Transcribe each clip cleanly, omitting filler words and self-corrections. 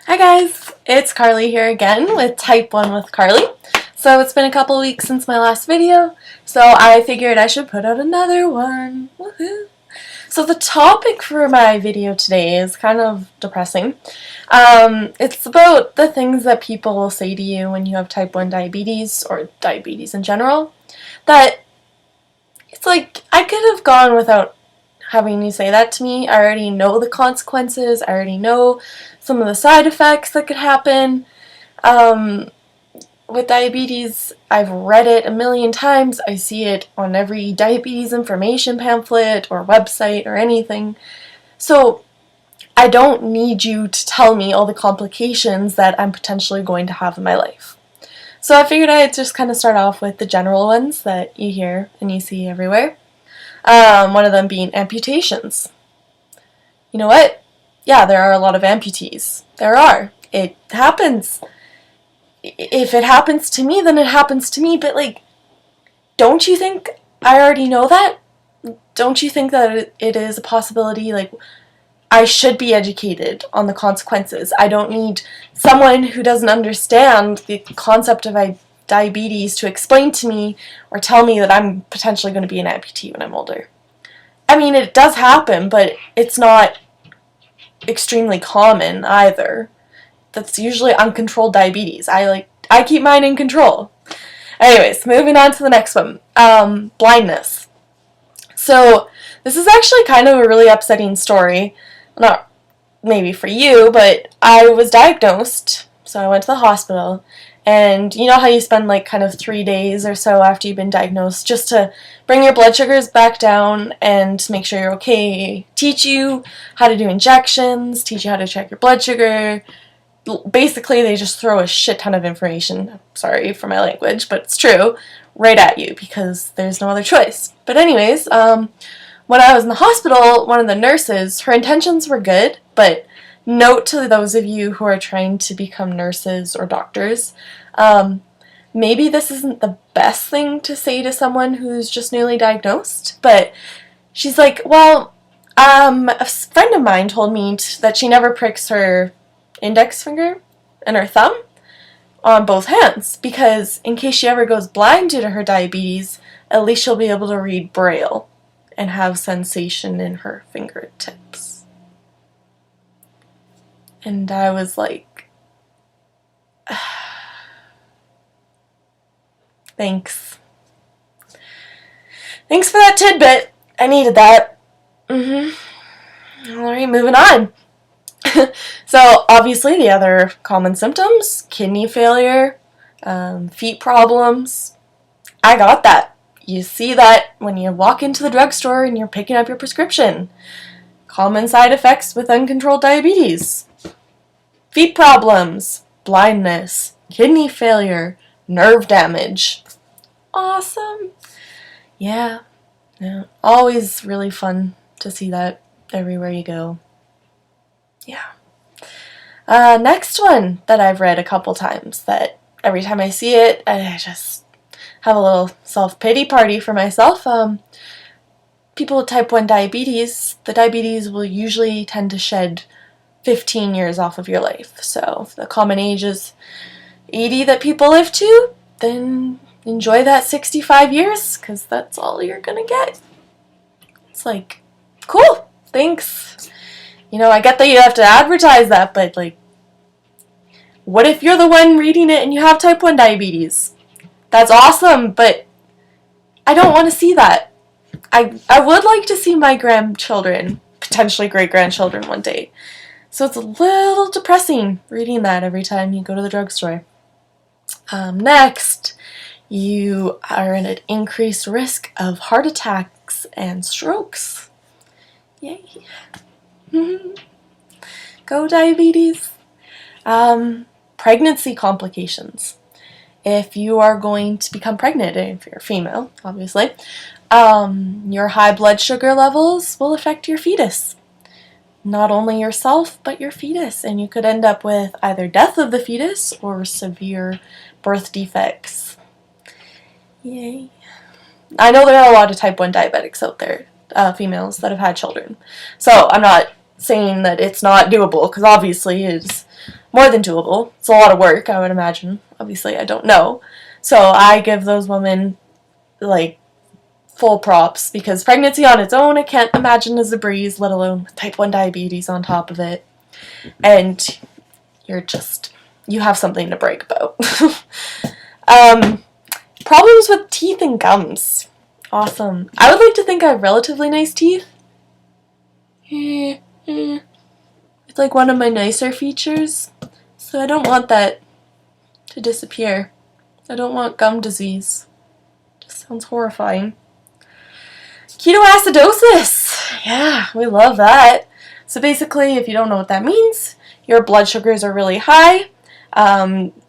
Hi guys, it's Carly here again with Type 1 with Carly. So it's been a couple weeks since my last video, so I figured I should put out another one. Woohoo! So the topic for my video today is kind of depressing. It's about the things that people will say to you when you have type 1 diabetes, or diabetes in general, that it's like, I could have gone without having you say that to me. I already know the consequences. I already know some of the side effects that could happen. With diabetes, I've read it a million times. I see it on every diabetes information pamphlet or website or anything. So I don't need you to tell me all the complications that I'm potentially going to have in my life. So I figured I'd just kind of start off with the general ones that you hear and you see everywhere. One of them being amputations. You know what? Yeah, there are a lot of amputees. There are. It happens. If it happens to me, then it happens to me. But, like, don't you think I already know that? Don't you think that it is a possibility? Like, I should be educated on the consequences. I don't need someone who doesn't understand the concept of diabetes to explain to me or tell me that I'm potentially going to be an amputee when I'm older. I mean, it does happen, but it's not extremely common either. That's usually uncontrolled diabetes. I keep mine in control. Anyways, moving on to the next one. Blindness. So this is actually kind of a really upsetting story. Not maybe for you, but I was diagnosed, so I went to the hospital, and you know how you spend like kind of 3 days or so after you've been diagnosed just to bring your blood sugars back down and make sure you're okay, teach you how to do injections, teach you how to check your blood sugar. Basically, they just throw a shit ton of information, sorry for my language, but it's true, right at you because there's no other choice. But anyways, when I was in the hospital, one of the nurses, her intentions were good, but note to those of you who are trying to become nurses or doctors, maybe this isn't the best thing to say to someone who's just newly diagnosed, but she's like, well, a friend of mine told me that she never pricks her index finger and her thumb on both hands because in case she ever goes blind due to her diabetes, at least she'll be able to read Braille and have sensation in her fingertips. And I was like, thanks. Thanks for that tidbit. I needed that. Alright, moving on. So, obviously, the other common symptoms, kidney failure, feet problems. I got that. You see that when you walk into the drugstore and you're picking up your prescription. Common side effects with uncontrolled diabetes. Feet problems, blindness, kidney failure, nerve damage. Awesome. Yeah. Always really fun to see that everywhere you go. Yeah. Next one that I've read a couple times that every time I see it, I just have a little self-pity party for myself. People with type 1 diabetes, the diabetes will usually tend to shed 15 years off of your life. So if the common age is 80 that people live to, then enjoy that 65 years because that's all you're going to get. It's like, cool, thanks. You know, I get that you have to advertise that, but like, what if you're the one reading it and you have type 1 diabetes? That's awesome, but I don't want to see that. I would like to see my grandchildren, potentially great-grandchildren one day. So it's a little depressing reading that every time you go to the drugstore. Next, you are at an increased risk of heart attacks and strokes. Yay. Go diabetes. Pregnancy complications. If you are going to become pregnant, if you're female, obviously, your high blood sugar levels will affect your fetus. Not only yourself, but your fetus, and you could end up with either death of the fetus or severe birth defects. Yay. I know there are a lot of type 1 diabetics out there, females that have had children, so I'm not saying that it's not doable, because obviously it's more than doable. It's a lot of work, I would imagine. Obviously, I don't know. So I give those women, like, full props, because pregnancy on its own, I can't imagine is a breeze, let alone with type 1 diabetes on top of it. And you have something to brag about. Problems with teeth and gums. Awesome. I would like to think I have relatively nice teeth. It's like one of my nicer features. So I don't want that to disappear. I don't want gum disease. Just sounds horrifying. Ketoacidosis. Yeah, we love that. So basically, if you don't know what that means, your blood sugars are really high.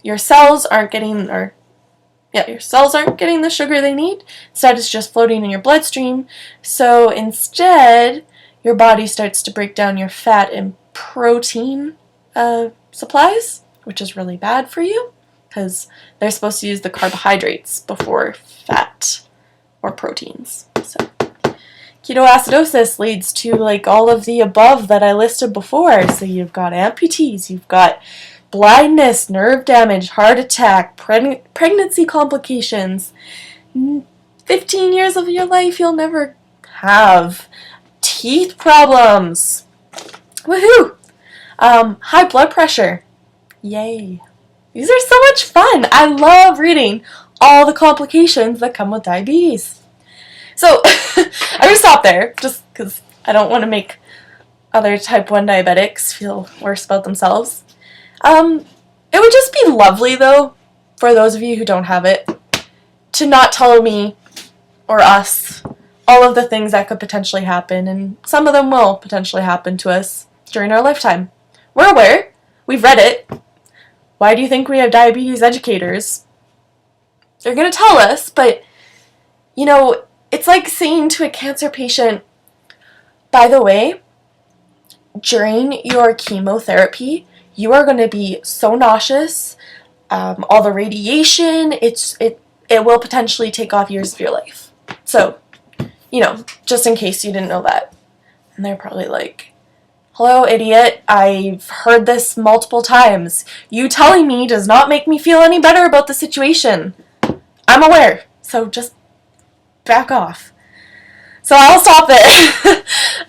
Your cells aren't getting, your cells aren't getting the sugar they need. Instead, it's just floating in your bloodstream. So instead, your body starts to break down your fat and protein supplies, which is really bad for you, because they're supposed to use the carbohydrates before fat or proteins. So ketoacidosis leads to like all of the above that I listed before. So you've got amputees, you've got blindness, nerve damage, heart attack, pregnancy complications. 15 years of your life you'll never have. Teeth problems. Woohoo! High blood pressure. Yay. These are so much fun. I love reading all the complications that come with diabetes. So, I'm going to stop there, just because I don't want to make other type 1 diabetics feel worse about themselves. It would just be lovely, though, for those of you who don't have it, to not tell me or us all of the things that could potentially happen, and some of them will potentially happen to us during our lifetime. We're aware. We've read it. Why do you think we have diabetes educators? They're going to tell us, but, it's like saying to a cancer patient, by the way, during your chemotherapy, you are going to be so nauseous, all the radiation, it will potentially take off years of your life. So, just in case you didn't know that. And they're probably like, hello, idiot, I've heard this multiple times. You telling me does not make me feel any better about the situation. I'm aware, so just back off. So I'll stop there.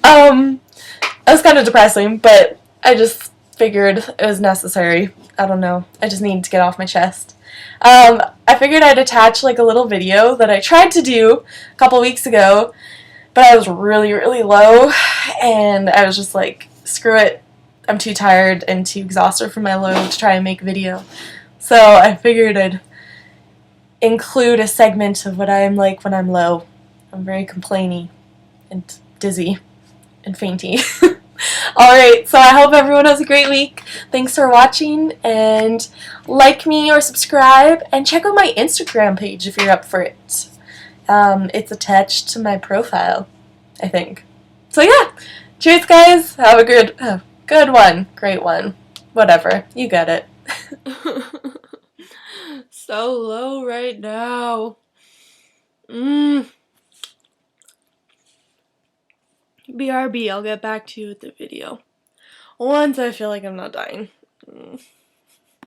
That was kind of depressing, but I just figured it was necessary. I don't know. I just needed to get off my chest. I figured I'd attach like a little video that I tried to do a couple weeks ago, but I was really, really low, and I was just like, screw it. I'm too tired and too exhausted from my load to try and make a video. So I figured I'd include a segment of what I'm like when I'm low. I'm very complainy and dizzy and fainty. Alright, so I hope everyone has a great week. Thanks for watching, and like me or subscribe, and check out my Instagram page if you're up for it. It's attached to my profile, I think. So yeah, cheers guys, have a good one, great one, whatever, you get it. So low right now. BRB, I'll get back to you with the video once I feel like I'm not dying.